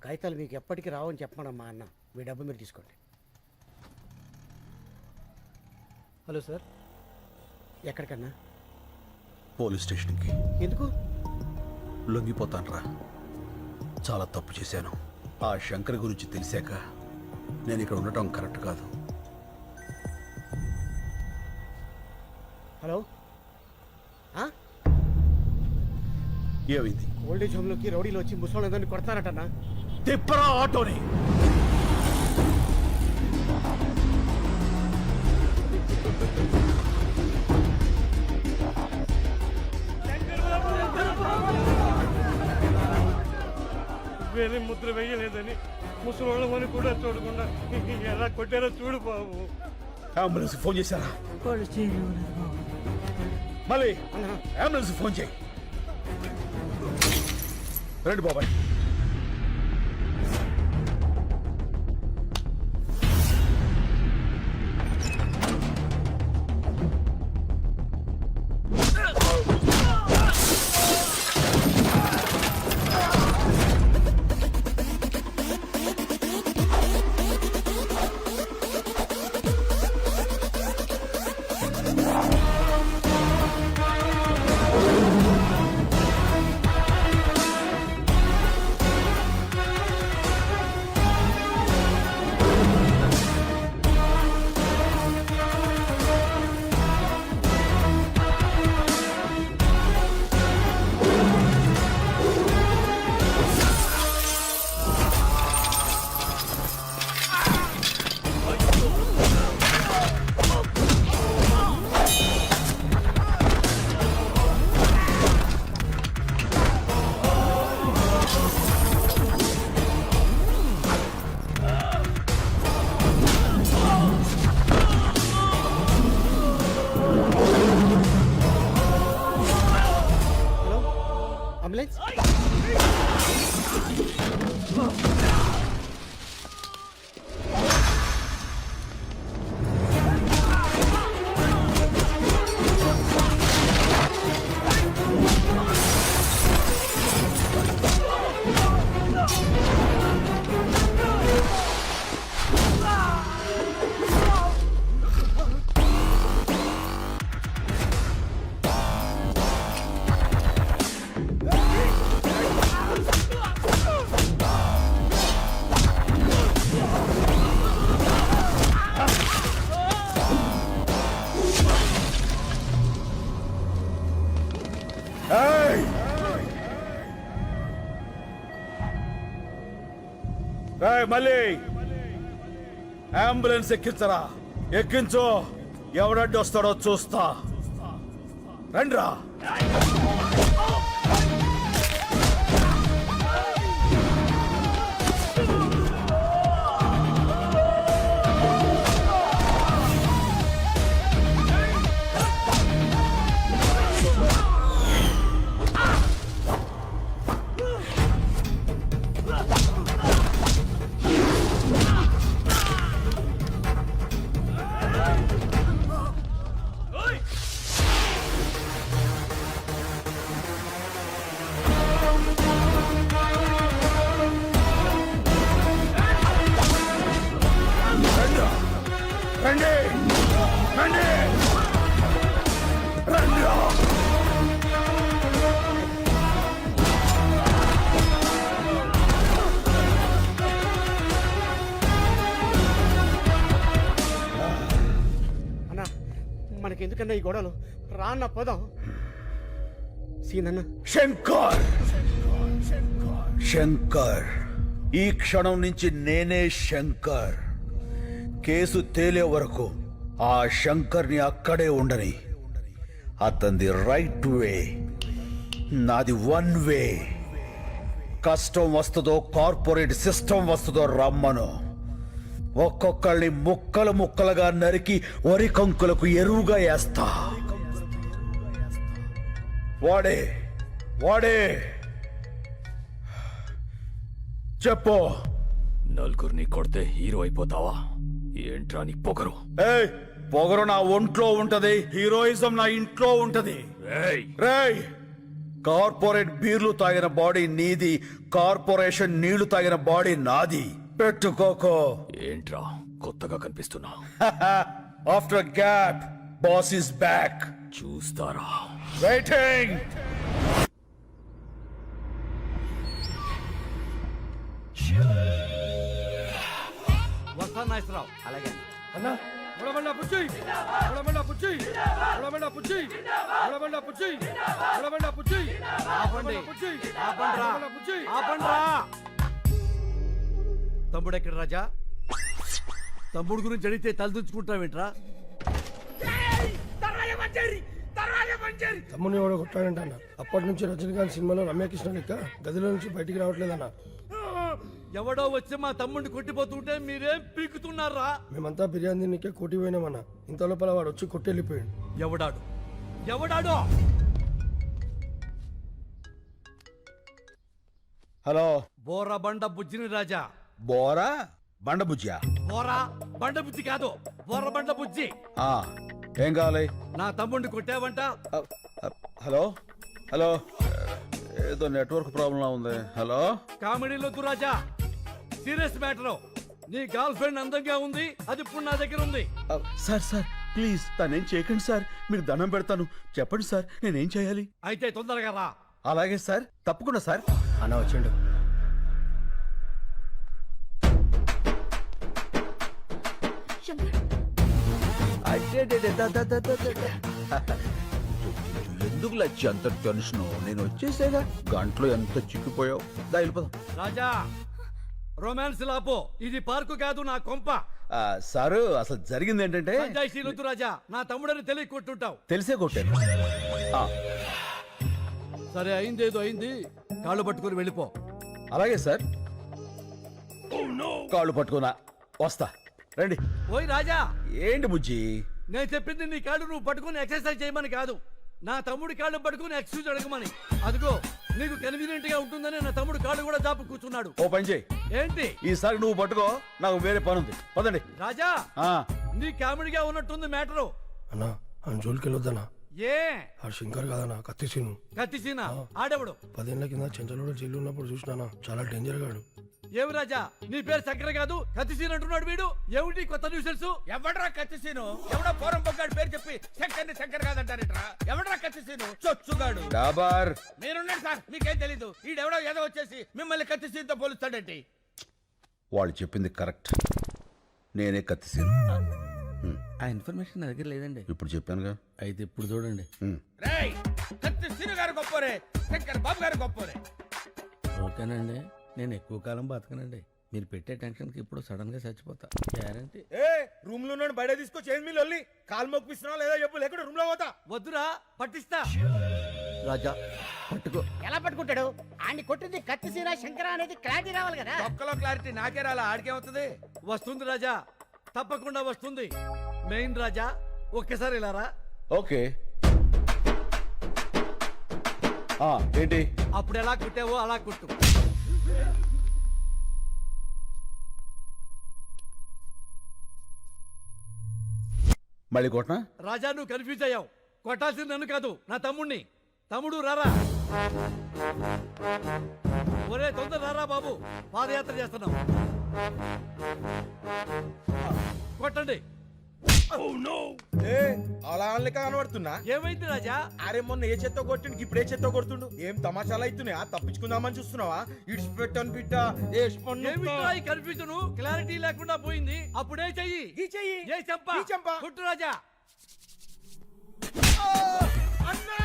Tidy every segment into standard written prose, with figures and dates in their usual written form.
కాగితాలు మీకు ఎప్పటికీ రావని చెప్పమన్నా మా అన్న. మీ డబ్బు మీరు తీసుకోండి. Hello sir. ఎక్కడికన్నా? పోలీస్ స్టేషన్కి. ఎందుకు? లొంగిపోతానురా. చాలా తప్పు చేశాను. ఆ శంకర్ గురించి తెలిసాక నేను ఇక్కడ ఉండటం కరెక్ట్ కాదు. హలో, ఏమైంది? ఓల్డేజ్ హోమ్లోకి రౌడీలు వచ్చి ముసలోళ్ళందరినీ కొడతారటన్నా. తిప్పరా ఆటోని. వేరే ముద్ర వేయలేదని ముసలోళ్ళమని కూడా చూడకుండా ఎలా కొట్టారో చూడు బాబు. అంబులెన్స్ ఫోన్ చేశారా? మళ్ళీ అంబులెన్స్ ఫోన్ చేయి. రండి బాబాయ్. అంబులెన్స్. మళ్ళీ అంబులెన్స్ ఎక్కించరా. ఎక్కించు. ఎవడడ్డు వస్తాడో చూస్తా. రండ్రా. రండి రండి రండి. అన్నా, మనకెందుకన్నా ఈ గొడవలు? రాన్న పోదాం. సీనన్న. శంకర్, శంకర్, ఈ క్షణం నుంచి నేనే శంకర్. కేసు తేలే వరకు ఆ శంకర్ని అక్కడే ఉండని. అతనిది రైట్ వే, నాది వన్ వే. కష్టం వస్తుందో కార్పొరేట్ సిస్టమ్ వస్తుందో రమ్మను. ఒక్కొక్కళ్ళని ముక్కలు ముక్కలుగా నరికి వరి కంకులకు ఎరువుగా వేస్తా. వాడే వాడే చెప్పు. నలుగురిని కొడితే హీరో అయిపోతావా? ఏంట్రా నీ పొగరు? ఏయ్, పొగరు నా ఒంట్లో ఉంటది, హీరోయిజం నా ఇంట్లో ఉంటది. రేయ్, రేయ్, కార్పొరేట్ బీర్లు తాగిన బాడీ నీది, కార్పొరేషన్ నీళ్లు తాగిన బాడీ నాది. పెట్టుకోకో. ఏంట్రా కొత్తగా కనిపిస్తున్నా? After gap boss is back. చూస్తారా? వెయిటింగ్. వస్తాను నాగేశ్వరరావు. అలాగే అన్నా ఉడబండ పుచ్చి ఉడబండ పుచ్చి ఉడబండ పుచ్చి ఉడబండ పుచ్చి ఉడబండ పుచ్చి ఆపండి పుచ్చి ఆపండ్రా పుచ్చి ఆపండ్రా. తమ్ముడు ఎక్కడ రాజా? తమ్ముడు గురించి అడిగితే తలదించుకుంటావేంట్రా? తమ్ముని ఎవడో కొట్టాడంట అన్న. అప్పటి నుంచి రజనీకాంత్ సినిమాలో రమ్యకృష్ణ లెక్క గదిలో నుంచి బయటికి రావట్లేదన్న. ఎవడో వచ్చి మా తమ్ముడిని కొట్టిపోతుంటే మీరేం పీకుతున్నారా? మేమంతా బిర్యానీ తిన్నికే కోటి పోయినామన్న. ఇంత లోపల వాడు వచ్చి కొట్టెళ్ళిపోయాడు. ఎవడాడు ఎవడాడో? హలో. బోరా బండ బుజ్జిని రాజా. బోరా బండబుజ్జా? బోరా బండ బుజ్జి కాదు, బోర బండ బుజ్జి. ఆ, ఏం కావాలి? నా తమ్ముడిని కొట్టావంట. హలో హలో, ఏదో నెట్వర్క్ ప్రాబ్లం ఉంది. హలో. కామెడీలొద్దు రాజా, సీరియస్ మ్యాటర్. నీ గర్ల్ ఫ్రెండ్ అందంగా ఉంది, అది ఇప్పుడు నా దగ్గర ఉంది. సార్ సార్ ప్లీజ్ తనేం చేయకండి సార్, మీకు దండం పెడతాను. చెప్పండి సార్, నేనేం చేయాలి? అయితే తొందరగా రా. అలాగే సార్, తప్పకుండా సార్. అన్న వచ్చిండు. ఎందుకు లచ్చి అంత టెన్షన్? నేను వచ్చేసేగా, గంటలో ఎంత చిక్కిపోయావు. దా వెళ్ళిపోదాం. రాజా, రొమాన్స్ లాపో. ఇది పార్కు కాదు, నా కొంప. సారు అసలు జరిగింది ఏంటంటే, పంచాయతీలొద్దు రాజా, నా తమ్ముడని తెలియ కొట్టుంటావు. తెలిసే కొట్టాను. ఆ, సరే అయిందేదో అయింది, కాళ్ళు పట్టుకుని వెళ్ళిపో. అలాగే సార్. కాళ్ళు పట్టుకున్నా వస్తా. రండి. ఓయ్ రాజా, ఏంటి బుజ్జి? నేను చెప్పింది నీ కాళ్ళు నువ్వు పట్టుకుని ఎక్సర్సైజ్ చేయమని కాదు, నా తమ్ముడి కాళ్ళు పట్టుకుని ఎక్స్క్యూజ్ అడగమని. అదిగో నీకు కన్వీనియంట్ గా ఉంటుందని నా తమ్ముడు కాళ్ళు కూడా జాపు కూర్చున్నాడు. ఓ పని చేయి, ఏంటి? ఈసారి నువ్వు పట్టుకో, నాకు వేరే పని ఉంది. పదండి. రాజా, ఆ, నీ కామెడీగా ఉన్నట్టుంది మ్యాటరు. అన్నా ఆయన జోలికి వెళ్ళొద్దన్నా. ఏ ఆ శంకర్ కాదన్నా, కత్తిసీను. కత్తిసీనా? ఆడెవడు? 10 ఏళ్ల కింద చెంచలోడు జైలు ఉన్నప్పుడు చూసినానా, చాలా డేంజర్ గాడు. ఏమి రాజా, నీ పేరు చక్కెర కాదు కత్తిసీన్ అంటున్నాడు వీడు. ఏమిటి కొత్త న్యూసెన్స్? ఎవడ్రా కత్తిసీను? ఎవడో పోరం పొగ్గాడు పేరు చెప్పి శంకర్ని శంకర్ కాదంటారేట్రా? ఎవడ్రా కత్తిసీను? చొచ్చుగాడు. డాబార్. మీరున్నారు సార్, మీకేం తెలీదు. ఈడెవడో ఏదో వచ్చేసి మిమ్మల్ని కత్తిసీన్తో పోలుస్తాడేంటి? వాళ్ళు చెప్పింది కరెక్ట్, నేనే కత్తిసీను. ఆ ఇన్ఫర్మేషన్ నా దగ్గర లేదండి. ఇప్పుడు చెప్పానుగా. అయితే ఇప్పుడు చూడండి. రేయ్, కత్తిసీను గారు గొప్పోరే, శంకర్ బాబు గారు గొప్పోరే. ఓకేనండి, నేను ఎక్కువ కాలం బతకనండి. మీరు పెట్టే టెన్షన్కి ఇప్పుడు సడన్ గా చచ్చిపోతా గ్యారంటీ. ఏ రూమ్ లో ఉన్నాడు బయట తీసుకొచ్చి ఏం మీలొల్లి కాలు మొక్కిస్తున్నా లేదా చెప్పు, లేకుండా రూమ్ లో పోతా. వద్దురా, పట్టిస్తా. రాజా పట్టుకో. ఎలా పట్టుకుంటాడు? ఆడిని కొట్టింది కత్తిసీన శంకర అనేది క్లారిటీ రావాలి కదా. ఒక్కలో క్లారిటీ నాకే రాలా, ఆడికేమవుతుంది? వస్తుంది రాజా, తప్పకుండా వస్తుంది. మెయిన్ రాజా, ఒక్కసారి ఇలా రా. ఓకే. ఆ, ఏంటి? అప్పుడు ఎలా కుట్టావో అలా కుట్టు. మళ్ళీ కొట్టనా? రాజా, నువ్వు కన్ఫ్యూజ్ అయ్యావు. కొట్టాల్సింది నన్ను కాదు, నా తమ్ముణ్ణి. తమ్ముడు రారా. ఒరే తొందర రారా బాబు, పాదయాత్ర చేస్తున్నాం. కొట్టండి. అలా లెక్క కనబడుతున్నా. ఏమైంది రాజా? అరే మొన్న ఏ చెత్త కొట్టిండు, ఇప్పుడు ఏ చెత్త కొడుతుండు. ఏం తమాషాలు అవుతున్నాయా? తప్పించుకుందామని చూస్తున్నావా? ఇడిచి పెట్టను బిడ్డ. ఏమిట్రా ఈ కన్ఫ్యూజన్? క్లారిటీ లేకుండా పోయింది. అప్పుడే చెయ్యి. ఈ చెయ్యి. ఏ చెంప? ఈ చెంప. కుట్టు రాజా. అన్నా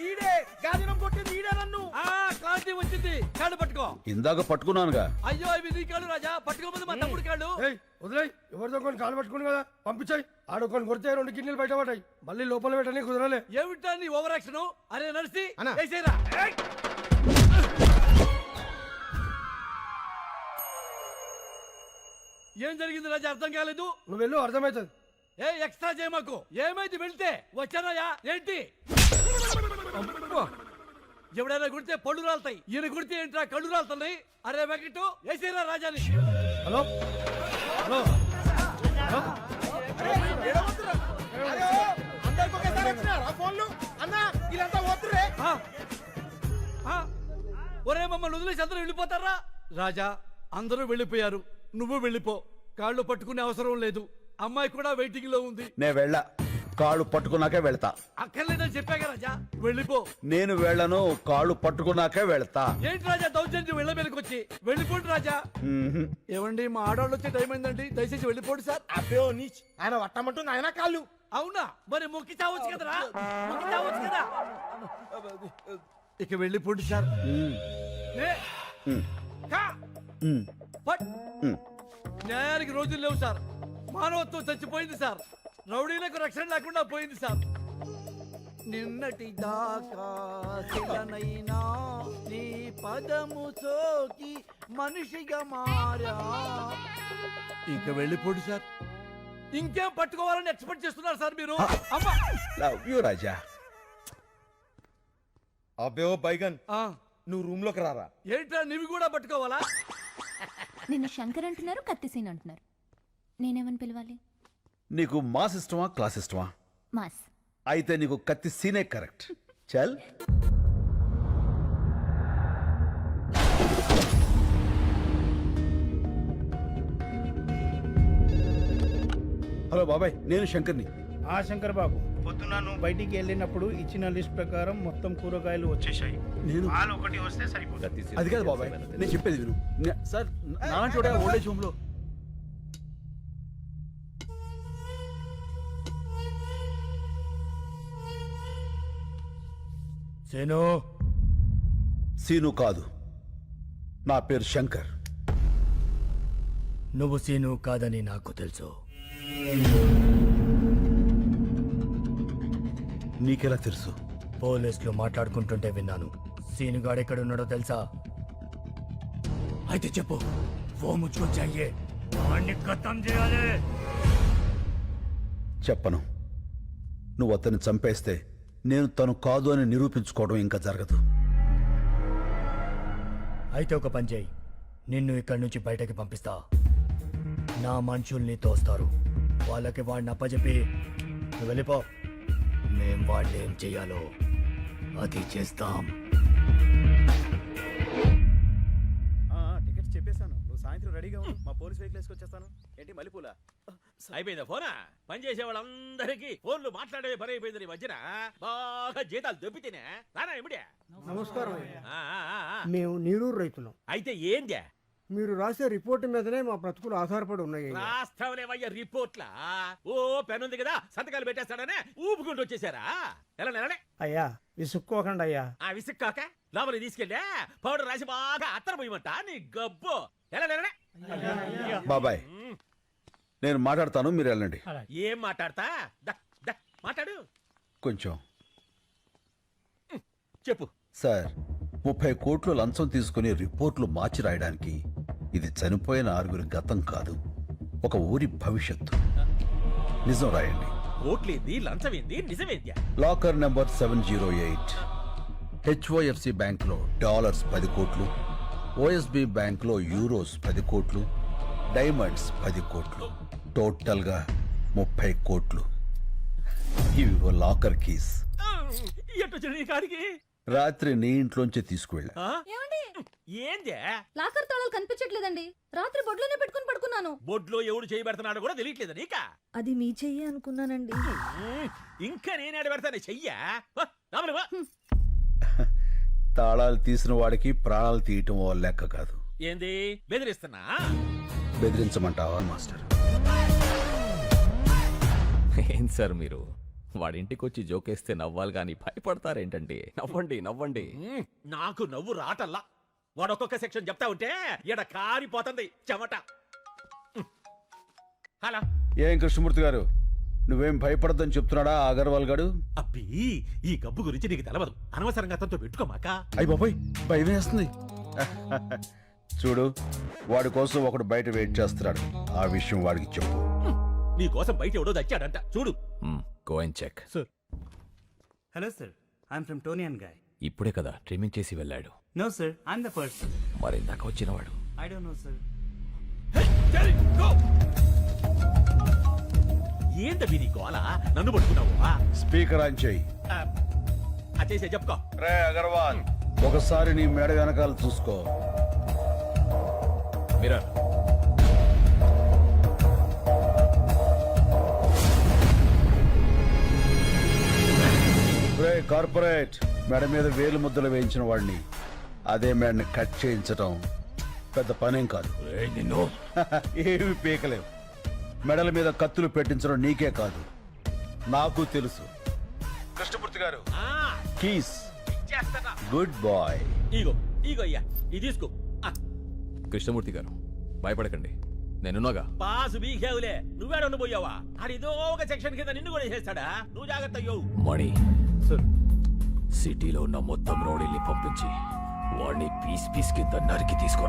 ఈడే గాదినం కొట్టింది, ఈడే నన్ను. ఆ క్లారిటీ వచ్చింది. కాళ్ళు పట్టుకో. ఇందాక పట్టుకున్నానుగా. అయ్యో ఇవి నీ కాళ్ళు రాజా, పట్టుకోమంది మా తమ్ముడు కాళ్ళు. ఏయ్ వదిలేయ్, ఎవరితో కొన్ని కాలు పట్టుకుని కదా పంపించాయి. ఆడొకని కొడితే 2 కిడ్నీలు బయట పడ్డాయి. మళ్ళీ లోపల పెట్టని కుదరలే. ఏమిటా నీ ఓవర్ యాక్షన్? అరే నడిసి అన్నా. వేసేరా. ఏం జరిగింది రాజా, అర్థం కాలేదు. నువ్వు వెళ్ళు, అర్థమవుతుంది. ఏ ఎక్స్ట్రా చేయమాకు. ఏమైంది వెళ్తే? వచ్చానయ్యా. ఏంటి? ఎవడైనా కుడితే పళ్ళు రాలుతాయి, ఈయన కుడితే ఏంట్రా కళ్ళు రాలుతున్నాయి? అరే వెంకటు, వేసేరా రాజాని. Hello hello hello. అందరికి ఒకేసారి వచ్చినారా ఫోన్లు? అన్నా వీళ్ళంతా పోతుర్రే. ఒరే మమ్మల్ని వదిలేసి అందరూ వెళ్ళిపోతారా? రాజా, అందరూ వెళ్ళిపోయారు, నువ్వు వెళ్ళిపో. కాళ్ళు పట్టుకునే అవసరం లేదు, అమ్మాయి కూడా వెయిటింగ్ లో ఉంది. నేను వెళ్ళా, కాళ్ళు పట్టుకున్నాకే వెళ్తా. అక్కర్లేదని చెప్పాక రాజా, వెళ్ళిపో. నేను వెళ్ళను, కాళ్ళు పట్టుకున్నాకే వెళ్తా. ఏంటి రాజా దౌర్జన్యం వెళ్ళ మీదకి వచ్చి? వెళ్ళిపోండి రాజా. మ్మ్హ్. ఏమండి, మా ఆడవాళ్ళు వచ్చే టైం అయిందండి, దయచేసి వెళ్ళిపోండి సార్. అబ్బో నీచ్, ఆయన వట్టమంటుంది ఆయన కాళ్ళు. అవునా? మరి మొక్కి చావచ్చు కదరా, మొక్కి చావచ్చు కదా. ఇక వెళ్ళిపోండి సార్. ఏ, కా, మ్మ్. పట్. మ్మ్. న్యాయానికి రోజులు లేవు సార్. మానవత్వం చచ్చిపోయింది సార్. రౌడీలకు రక్షణ లేకుండా పోయింది సార్. నిన్నటి దాకా శిలనైనా నీ పదము సోకి మనిషిగా మారా. ఇక వెళ్ళిపోండి సార్. ఇంకేం పట్టుకోవాలని ఎక్స్పెక్ట్ చేస్తున్నారు సార్ మీరు? అమ్మా, లవ్ యూ రాజా. అబ్బే ఓ బైగన్, ఆ, నువ్వు రూమ్ లోకి రారా. ఏంట్రా నీవి కూడా పట్టుకోవాలా? నిన్న శంకర్ అంటున్నారు, కత్తిసీన్ అంటున్నారు. నేనేమని పిలవాలి? నీకు మాస్ ఇష్టమా, క్లాస్ ఇష్టమా? మాస్. అయితే నీకు కత్తి సీనే కరెక్ట్. చల్. హలో బాబాయ్, నేను శంకర్ని. ఆ శంకర్ బాబు, పొద్దున నువ్వు బయటికి వెళ్ళినప్పుడు ఇచ్చిన లిస్ట్ ప్రకారం మొత్తం కూరగాయలు వచ్చేసాయి. నేను పాలు ఒకటి వస్తే సరిపోతుంది. అది కాదు బాబాయ్, నేను చెప్పేది విను. సార్, నాలాంటి వాడే ఓల్డేజ్ హోమ్ లో. సేను, సీను కాదు, నా పేరు శంకర్. నువ్వు సీను కాదని నాకు తెలుసు. నీకెలా తెలుసు? పోలీసులు మాట్లాడుకుంటుంటే విన్నాను. సీనుగాడు ఎక్కడున్నాడో తెలుసా? అయితే చెప్పు. ఓ ముచ్చుకొని చెయ్యే, వాణ్ణి ఖతం చేయాలి. చెప్పను. నువ్వు అతన్ని చంపేస్తే నేను తను కాదు అని నిరూపించుకోవడం ఇంకా జరగదు. అయితే ఒక పని చేయి, నిన్ను ఇక్కడి నుంచి బయటకి పంపిస్తా. నా మనుషుల్ని తోస్తారు, వాళ్ళకి వాడిని అప్పచెప్పి నువ్వు వెళ్ళిపో. మేం వాడిని ఏం చెయ్యాలో అది చేస్తాం. టికెట్స్ చెప్పేశాను, నువ్వు సాయంత్రం రెడీగా ఉండు. మా పోలీస్ వెహికల్ వేసుకొచ్చేస్తాను. ఏంటి మల్లెపూల? అయిపోయిందా ఫోనా? పని చేసే వాళ్ళందరికీ ఫోన్లు మాట్లాడే పని అయిపోయింది. ఈ మధ్యన బాగా జీతాలు దొబ్బితేనే రానా ఇమిడే. నమస్కారం. ఆ, ఆ, ఆ, ఆ. మేము నీరూరు రైతులం. అయితే ఏందే? మీరు రాసే రిపోర్ట్ మీదనే మా బ్రతుకులు ఆధారపడి ఉన్నాయి. రాస్తావులేవయ్య రిపోర్ట్లా? ఓ పెన్ ఉంది కదా, సంతకాలు పెట్టేస్తాడనే ఊపుకుంటూ వచ్చేసారా? ఎలా నెలనే అయ్యా విసుక్కోకండి అయ్యా. ఆ విసుక్కాక లోపలికి తీసుకెళ్ళా పౌడర్ రాసి బాగా అత్తర పోయమంట నీ గబ్బు. ఎలా నెలనే బాబాయ్, నేను మాట్లాడతాను, మీరు వెళ్ళండి. ఏం మాట్లాడతా? దా, దా, మాట్లాడు. కొంచెం చెప్పు. సార్, 30 కోట్లు లంచం తీసుకుని రిపోర్ట్లు మార్చి రాయడానికి ఇది చనిపోయిన 6 గతం కాదు, ఒక ఊరి భవిష్యత్తు. నిజం రాయండి. ఓట్లేంది, లంచమేంది, నిజమేంది? Locker number 708. హెచ్ఓఎఫ్సి బ్యాంక్లో డాలర్స్ 10 కోట్లు, ఓఎస్బి బ్యాంక్లో యూరోస్ 10 కోట్లు, డైమండ్స్ 10 కోట్లు, టోటల్గా 30 కోట్లు. ఇవి లాకర్ కీస్. ఎట్టొచ్చిన నీ కాడికి? రాత్రి నీ ఇంట్లోంచి తీసుకువెళ్ళా. ఆ? ఏమండి, ఏందే? లాకర్ తాళాలు కనిపించట్లేదండి. రాత్రి బొడ్లోనే పెట్టుకుని పడుకున్నాను. బొడ్లో ఎవడు చేయబెడుతున్నాడో కూడా తెలియట్లేదు నీకా? అది మీ చెయ్యి అనుకున్నానండి. ఇంకా నేనేడు పెడతానే చెయ్యా. రామని వా. తాళాలు తీసిన వాడికి ప్రాణాలు తీయటం ఓ లెక్క కాదు. ఏంది బెదిరిస్తున్నా? బెదిరించమంటావా మాస్టర్? ఏం సార్ మీరు వాడింటికి వచ్చి జోకేస్తే నవ్వాలి కానీ భయపడతారేంటండి? నవ్వండి నవ్వండి. నాకు నవ్వు రాటల్లా. వాడు ఒక్కొక్క సెక్షన్ చెప్తా ఉంటే ఈడ కారిపోతుంది చెమట. హలో, ఏం కృష్ణమూర్తి గారు, నువ్వేం భయపడద్దని చెప్తున్నాడా అగర్వాల్ గాడు? అబ్బి ఈ గబ్బు గురించి నీకు తెలవదు. అనవసరంగా అతనితో పెట్టుకోమాక. అయ్యి బాబాయ్, భయం వేస్తుంది. చూడు, వాడి కోసం ఒకడు బయట వెయిట్ చేస్తున్నాడు. ఆ విషయం వాడికి చెప్పు. నీ కోసం బయట ఎవడో దచ్చాడంట చూడు. Go and check. Hello sir, I'm from Toni and Guy. ఇప్పుడే కదా ట్రిమ్మింగ్ చేసి వెళ్ళాడు. No sir, I'm the person. మరి ఇందాక వచ్చినవాడు ఐ డోంట్ నో సార్. ఏంటవి నీ గోల? నన్ను పట్టుకున్నావు? స్పీకర్ ఆన్ చేయి. చేసే చెప్పుకో. రే అగర్వాల్, ఒకసారి నీ మేడ వెనకాల చూసుకో. మీరా రే కార్పొరేట్, మెడ మీద వేలు ముద్దలు వేయించిన వాడిని అదే మేడని కట్ చేయించటం పెద్ద పనేం కాదు. నిన్ను ఏమి పీకలేవు. మెడల మీద కత్తులు పెట్టించడం నీకే కాదు, నాకు తెలుసు. కృష్ణమూర్తి గారు, ఆ, కీస్. చేస్తానా? Good bye. ఇగో ఇగో అయ్యా, ఇది తీసుకో. ఆ, కృష్ణమూర్తి గారు భయపడకండి, నేనున్నాగా. పాసు బీకేవులే, నువ్వేడ ఉండిపోయావా? ఆడిదో ఒక సెక్షన్ కింద నిన్ను కూడా చేస్తాడా? నువ్వు జాగ్రత్త అయ్యో. మణి సిటీలో ఉన్న మొత్తం రౌడీల్ని పంపించి వాడిని పీస్ పీస్ కింద నరికి తీసుకురా.